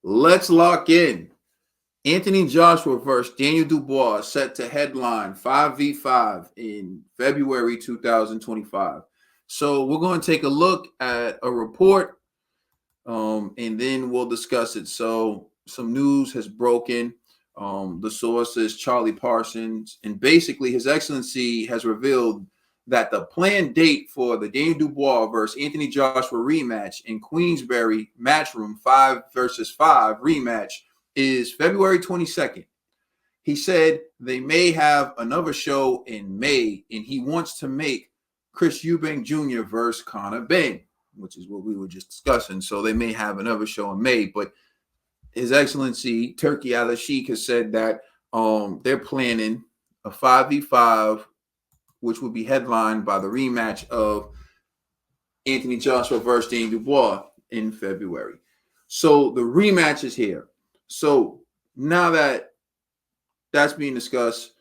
Let's lock in. Anthony Joshua versus Daniel Dubois set to headline 5v5 in February 2025. So we're going to take a look at a report and then we'll discuss it. So some news has broken. The source is Charlie Parsons, and basically His Excellency has revealed that the planned date for the Daniel Dubois versus Anthony Joshua rematch in Queensberry Matchroom 5 versus 5 rematch is February 22nd. He said they may have another show in May, and he wants to make Chris Eubank Jr. versus Conor Benn, which is what we were just discussing. So they may have another show in May, but His Excellency Turkey Al-Sheikh has said that they're planning a 5v5, which will be headlined by the rematch of Anthony Joshua versus Daniel Dubois in February. So the rematch is here. So now that that's being discussed,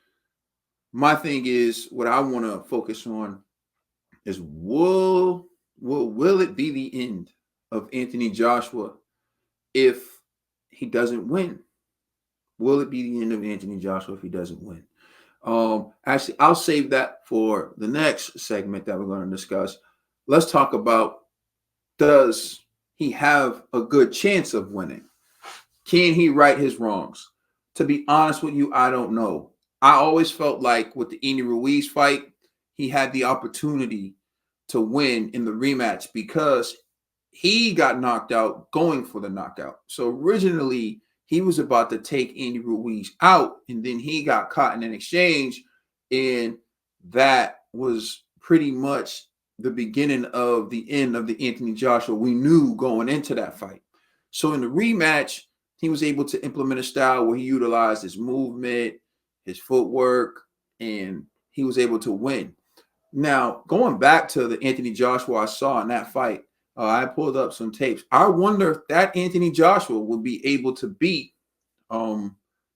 my thing is what I want to focus on is will it be the end of Anthony Joshua if he doesn't win? Will it be the end of Anthony Joshua if he doesn't win? Actually, I'll save that for the next segment that we're going to discuss. Let's talk about, does he have a good chance of winning? Can he right his wrongs? To be honest with you, I don't know. I always felt like with the Andy Ruiz fight, he had the opportunity to win in the rematch because he got knocked out going for the knockout. So originally, he was about to take Andy Ruiz out, and then he got caught in an exchange, and that was pretty much the beginning of the end of the Anthony Joshua we knew going into that fight. So in the rematch, he was able to implement a style where he utilized his movement, his footwork, and he was able to win. Now, going back to the Anthony Joshua I saw in that fight, I pulled up some tapes. I wonder if that Anthony Joshua would be able to beat Daniel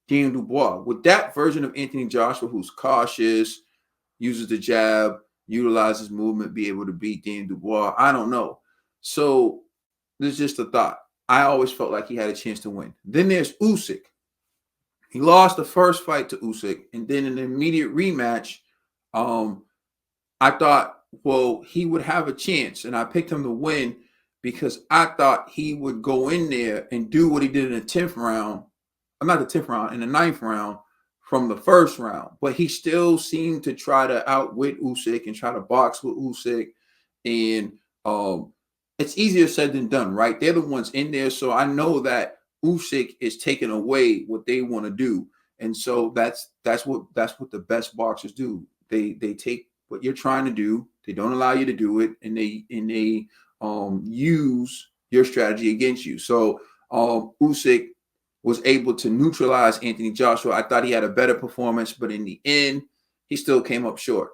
Dubois. With that version of Anthony Joshua who's cautious, uses the jab, utilizes movement, be able to beat Daniel Dubois? I don't know. So there's just a thought. I always felt like he had a chance to win. Then there's Usyk. He lost the first fight to Usyk, and then in the immediate rematch, I thought, well, he would have a chance, and I picked him to win because I thought he would go in there and do what he did in the 10th round, not the 10th round, in the 9th round from the first round. But he still seemed to try to outwit Usyk and try to box with Usyk, and it's easier said than done, right? They're the ones in there, so I know that Usyk is taking away what they want to do, and so that's what the best boxers do. They take what you're trying to do. They don't allow you to do it, and they use your strategy against you. So Usyk was able to neutralize Anthony Joshua. I thought he had a better performance, but in the end, he still came up short.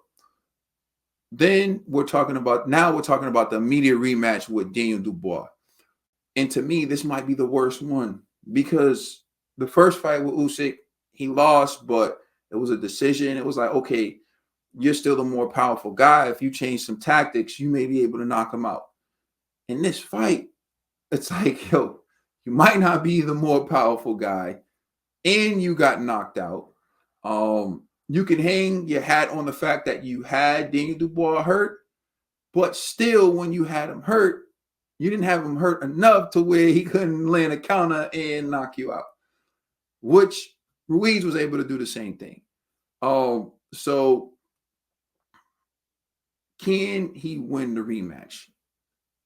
Then we're talking about the immediate rematch with Daniel Dubois. And to me, this might be the worst one because the first fight with Usyk, he lost, but it was a decision. It was like, okay, you're still the more powerful guy. If you change some tactics, you may be able to knock him out. In this fight, it's like, yo, you might not be the more powerful guy, and you got knocked out. You can hang your hat on the fact that you had Daniel Dubois hurt, but still, when you had him hurt, you didn't have him hurt enough to where he couldn't land a counter and knock you out, which Ruiz was able to do the same thing. So can he win the rematch?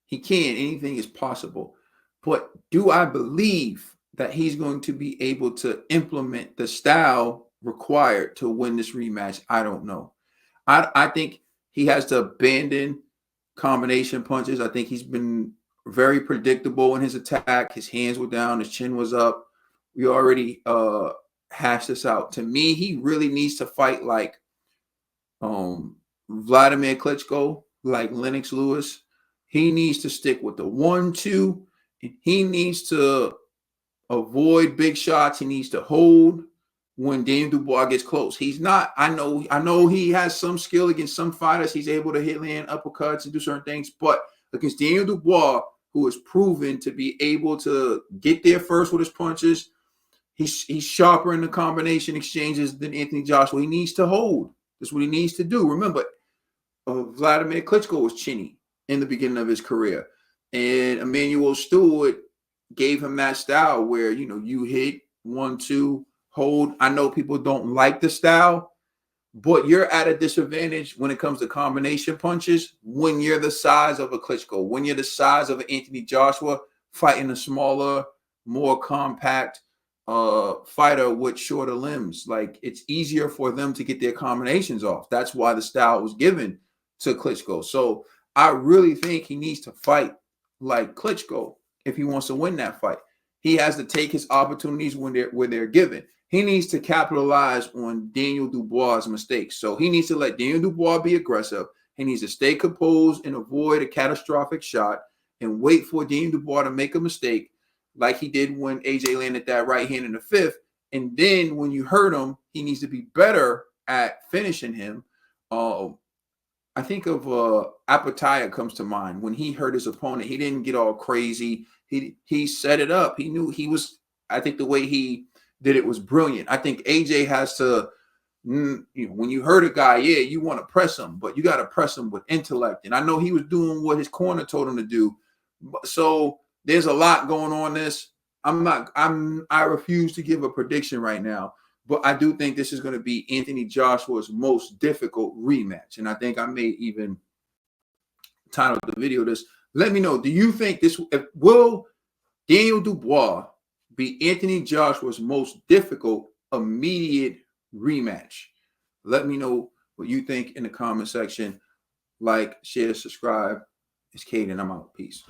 He can. Anything is possible. But do I believe that he's going to be able to implement the style required to win this rematch? I don't know. I think he has to abandon combination punches. I think he's been very predictable in his attack. His hands were down. His chin was up. We already hashed this out. To me, he really needs to fight like Vladimir Klitschko, like Lennox Lewis. He needs to stick with the 1-2. He needs to avoid big shots. He needs to hold when Daniel Dubois gets close. He's not, I know he has some skill against some fighters. He's able to hit land uppercuts and do certain things, but against Daniel Dubois, who is proven to be able to get there first with his punches. He's sharper in the combination exchanges than Anthony Joshua. He needs to hold. That's what he needs to do. Remember, Vladimir Klitschko was chinny in the beginning of his career, and Emmanuel Stewart gave him that style where, you know, you hit 1-2, hold. I know people don't like the style, but you're at a disadvantage when it comes to combination punches when you're the size of a Klitschko, when you're the size of an Anthony Joshua fighting a smaller, more compact fighter with shorter limbs. Like, it's easier for them to get their combinations off. That's why the style was given to Klitschko. So I really think he needs to fight like Klitschko if he wants to win that fight. He has to take his opportunities when they're given. He needs to capitalize on Daniel Dubois' mistakes. So he needs to let Daniel Dubois be aggressive. He needs to stay composed and avoid a catastrophic shot and wait for Daniel Dubois to make a mistake like he did when AJ landed that right hand in the fifth. And then when you hurt him, he needs to be better at finishing him. I think of Apataya comes to mind. When he hurt his opponent, he didn't get all crazy. He set it up. He knew he was, I think the way he did it was brilliant. I think AJ has to, you know, when you hurt a guy, yeah, you want to press him, but you got to press him with intellect. And I know he was doing what his corner told him to do. So there's a lot going on this. I refuse to give a prediction right now, but I do think this is going to be Anthony Joshua's most difficult rematch. And I think I may even title the video this. Let me know, do you think this will Daniel Dubois be Anthony Joshua's most difficult immediate rematch? Let me know what you think in the comment section. Like, share, subscribe. It's Caden. I'm out. Peace.